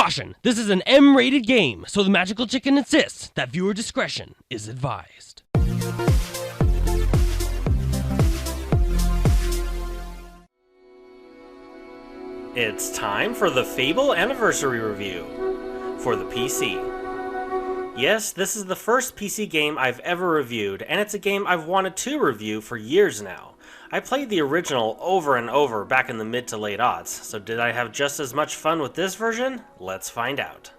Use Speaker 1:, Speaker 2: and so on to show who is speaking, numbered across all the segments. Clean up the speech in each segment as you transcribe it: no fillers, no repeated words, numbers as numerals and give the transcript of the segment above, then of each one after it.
Speaker 1: Caution! This is an M-rated game, so the Magical Chicken insists that viewer discretion is advised.
Speaker 2: It's time for the Fable Anniversary Review for the PC. Yes, this is the first PC game I've ever reviewed, and it's a game I've wanted to review for years now. I played the original over and over back in the mid to late aughts, so did I have just as much fun with this version? Let's find out.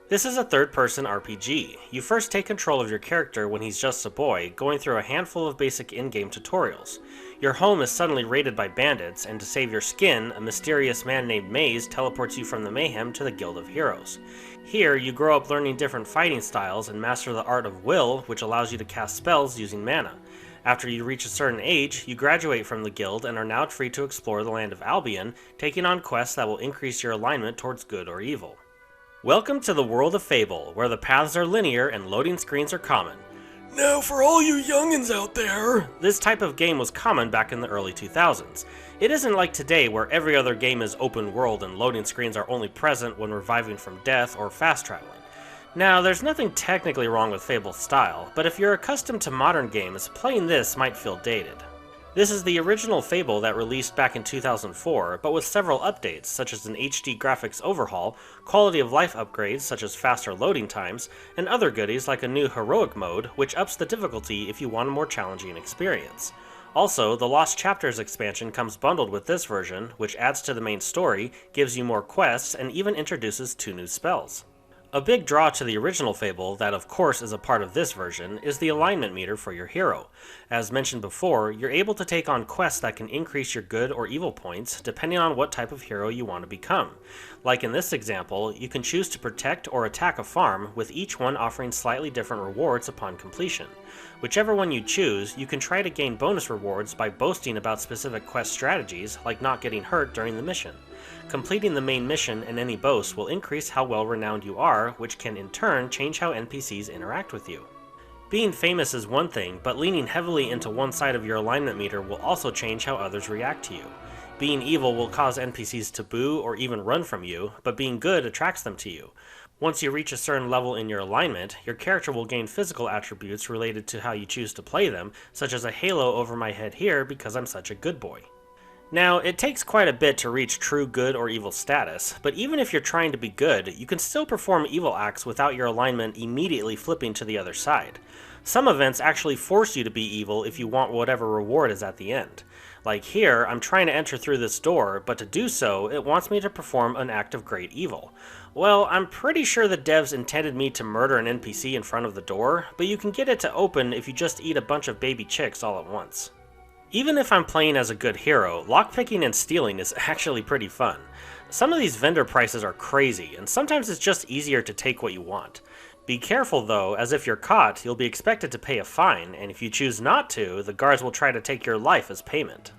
Speaker 2: This is a third-person RPG. You first take control of your character when he's just a boy, going through a handful of basic in-game tutorials. Your home is suddenly raided by bandits, and to save your skin, a mysterious man named Maze teleports you from the mayhem to the Guild of Heroes. Here, you grow up learning different fighting styles and master the art of will, which allows you to cast spells using mana. After you reach a certain age, you graduate from the guild and are now free to explore the land of Albion, taking on quests that will increase your alignment towards good or evil. Welcome to the world of Fable, where the paths are linear and loading screens are common. Now for all you youngins out there! This type of game was common back in the early 2000s. It isn't like today where every other game is open world and loading screens are only present when reviving from death or fast traveling. Now, there's nothing technically wrong with Fable's style, but if you're accustomed to modern games, playing this might feel dated. This is the original Fable that released back in 2004, but with several updates, such as an HD graphics overhaul, quality of life upgrades such as faster loading times, and other goodies like a new heroic mode, which ups the difficulty if you want a more challenging experience. Also, the Lost Chapters expansion comes bundled with this version, which adds to the main story, gives you more quests, and even introduces 2 new spells. A big draw to the original Fable, that of course is a part of this version, is the alignment meter for your hero. As mentioned before, you're able to take on quests that can increase your good or evil points depending on what type of hero you want to become. Like in this example, you can choose to protect or attack a farm, with each one offering slightly different rewards upon completion. Whichever one you choose, you can try to gain bonus rewards by boasting about specific quest strategies, like not getting hurt during the mission. Completing the main mission and any boast will increase how well renowned you are, which can in turn change how NPCs interact with you. Being famous is one thing, but leaning heavily into one side of your alignment meter will also change how others react to you. Being evil will cause NPCs to boo or even run from you, but being good attracts them to you. Once you reach a certain level in your alignment, your character will gain physical attributes related to how you choose to play them, such as a halo over my head here because I'm such a good boy. Now, it takes quite a bit to reach true good or evil status, but even if you're trying to be good, you can still perform evil acts without your alignment immediately flipping to the other side. Some events actually force you to be evil if you want whatever reward is at the end. Like here, I'm trying to enter through this door, but to do so, it wants me to perform an act of great evil. Well, I'm pretty sure the devs intended me to murder an NPC in front of the door, but you can get it to open if you just eat a bunch of baby chicks all at once. Even if I'm playing as a good hero, lockpicking and stealing is actually pretty fun. Some of these vendor prices are crazy, and sometimes it's just easier to take what you want. Be careful though, as if you're caught, you'll be expected to pay a fine, and if you choose not to, the guards will try to take your life as payment.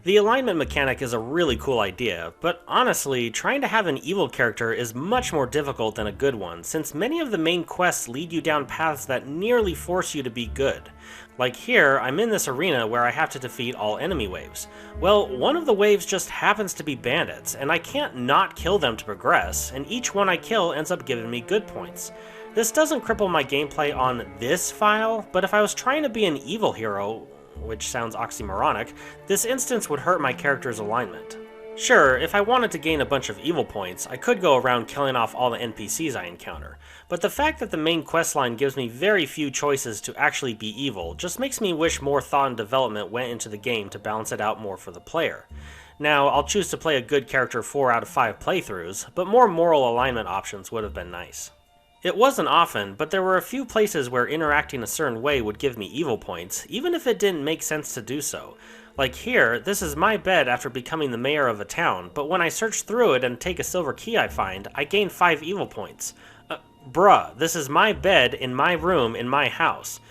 Speaker 2: The alignment mechanic is a really cool idea, but honestly, trying to have an evil character is much more difficult than a good one, since many of the main quests lead you down paths that nearly force you to be good. Like here, I'm in this arena where I have to defeat all enemy waves. Well, one of the waves just happens to be bandits, and I can't not kill them to progress, and each one I kill ends up giving me good points. This doesn't cripple my gameplay on this file, but if I was trying to be an evil hero, which sounds oxymoronic, this instance would hurt my character's alignment. Sure, if I wanted to gain a bunch of evil points, I could go around killing off all the NPCs I encounter, but the fact that the main questline gives me very few choices to actually be evil just makes me wish more thought and development went into the game to balance it out more for the player. Now, I'll choose to play a good character 4 out of 5 playthroughs, but more moral alignment options would have been nice. It wasn't often, but there were a few places where interacting a certain way would give me evil points, even if it didn't make sense to do so. Like here, this is my bed after becoming the mayor of a town, but when I search through it and take a silver key I find, I gain 5 evil points. Bruh, this is my bed in my room in my house.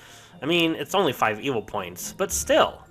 Speaker 2: I mean, it's only 5 evil points, but still.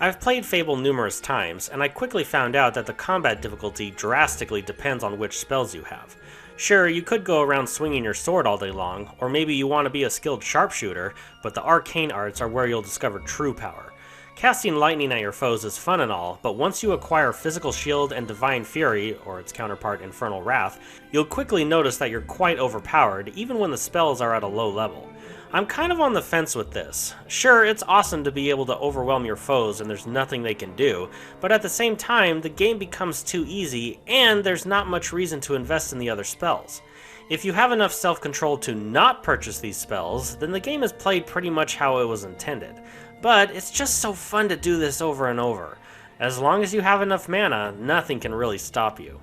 Speaker 2: I've played Fable numerous times, and I quickly found out that the combat difficulty drastically depends on which spells you have. Sure, you could go around swinging your sword all day long, or maybe you want to be a skilled sharpshooter, but the arcane arts are where you'll discover true power. Casting lightning at your foes is fun and all, but once you acquire Physical Shield and Divine Fury, or its counterpart Infernal Wrath, you'll quickly notice that you're quite overpowered, even when the spells are at a low level. I'm kind of on the fence with this. Sure, it's awesome to be able to overwhelm your foes and there's nothing they can do, but at the same time, the game becomes too easy, and there's not much reason to invest in the other spells. If you have enough self-control to not purchase these spells, then the game is played pretty much how it was intended. But it's just so fun to do this over and over. As long as you have enough mana, nothing can really stop you.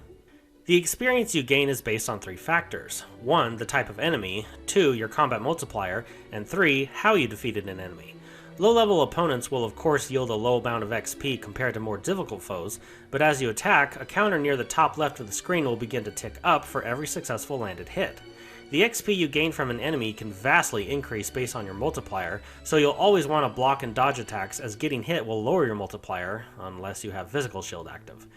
Speaker 2: The experience you gain is based on 3 factors. 1, the type of enemy, 2, your combat multiplier, and 3, how you defeated an enemy. Low-level opponents will of course yield a low amount of XP compared to more difficult foes, but as you attack, a counter near the top left of the screen will begin to tick up for every successful landed hit. The XP you gain from an enemy can vastly increase based on your multiplier, so you'll always want to block and dodge attacks as getting hit will lower your multiplier, unless you have Physical Shield active.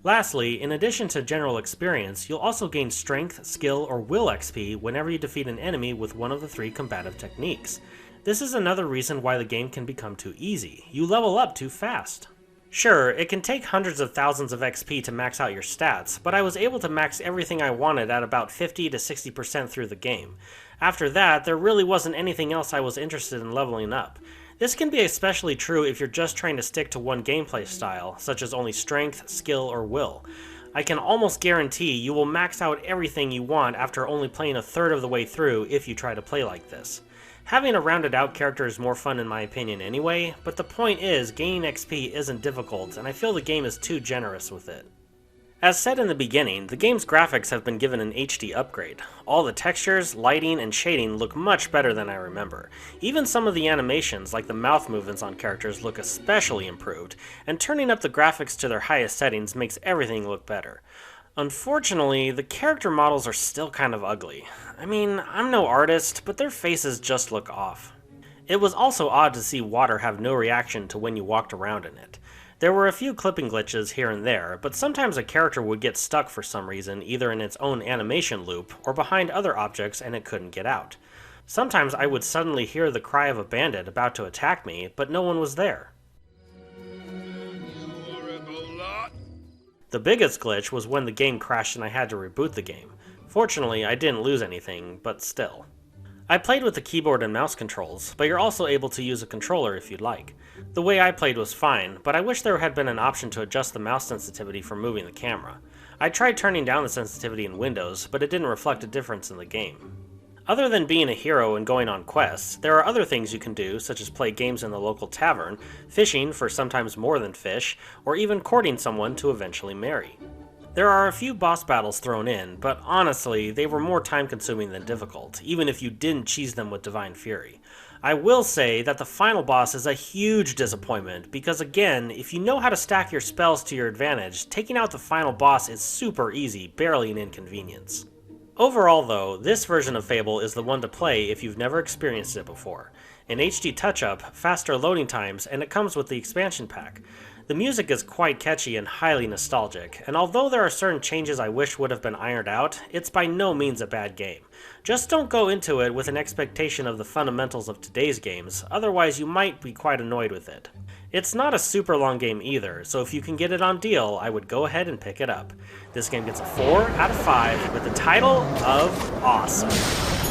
Speaker 2: Lastly, in addition to general experience, you'll also gain Strength, Skill, or Will XP whenever you defeat an enemy with one of the 3 combative techniques. This is another reason why the game can become too easy. You level up too fast. Sure, it can take hundreds of thousands of XP to max out your stats, but I was able to max everything I wanted at about 50 to 60% through the game. After that, there really wasn't anything else I was interested in leveling up. This can be especially true if you're just trying to stick to one gameplay style, such as only strength, skill, or will. I can almost guarantee you will max out everything you want after only playing a third of the way through if you try to play like this. Having a rounded out character is more fun in my opinion anyway, but the point is, gaining XP isn't difficult, and I feel the game is too generous with it. As said in the beginning, the game's graphics have been given an HD upgrade. All the textures, lighting, and shading look much better than I remember. Even some of the animations, like the mouth movements on characters, look especially improved, and turning up the graphics to their highest settings makes everything look better. Unfortunately, the character models are still kind of ugly. I mean, I'm no artist, but their faces just look off. It was also odd to see water have no reaction to when you walked around in it. There were a few clipping glitches here and there, but sometimes a character would get stuck for some reason, either in its own animation loop or behind other objects and it couldn't get out. Sometimes I would suddenly hear the cry of a bandit about to attack me, but no one was there. The biggest glitch was when the game crashed and I had to reboot the game. Fortunately, I didn't lose anything, but still. I played with the keyboard and mouse controls, but you're also able to use a controller if you'd like. The way I played was fine, but I wish there had been an option to adjust the mouse sensitivity for moving the camera. I tried turning down the sensitivity in Windows, but it didn't reflect a difference in the game. Other than being a hero and going on quests, there are other things you can do, such as play games in the local tavern, fishing for sometimes more than fish, or even courting someone to eventually marry. There are a few boss battles thrown in, but honestly, they were more time-consuming than difficult, even if you didn't cheese them with Divine Fury. I will say that the final boss is a huge disappointment, because again, if you know how to stack your spells to your advantage, taking out the final boss is super easy, barely an inconvenience. Overall though, this version of Fable is the one to play if you've never experienced it before. An HD touch-up, faster loading times, and it comes with the expansion pack. The music is quite catchy and highly nostalgic, and although there are certain changes I wish would have been ironed out, it's by no means a bad game. Just don't go into it with an expectation of the fundamentals of today's games, otherwise you might be quite annoyed with it. It's not a super long game either, so if you can get it on deal, I would go ahead and pick it up. This game gets a 4 out of 5 with the title of Awesome.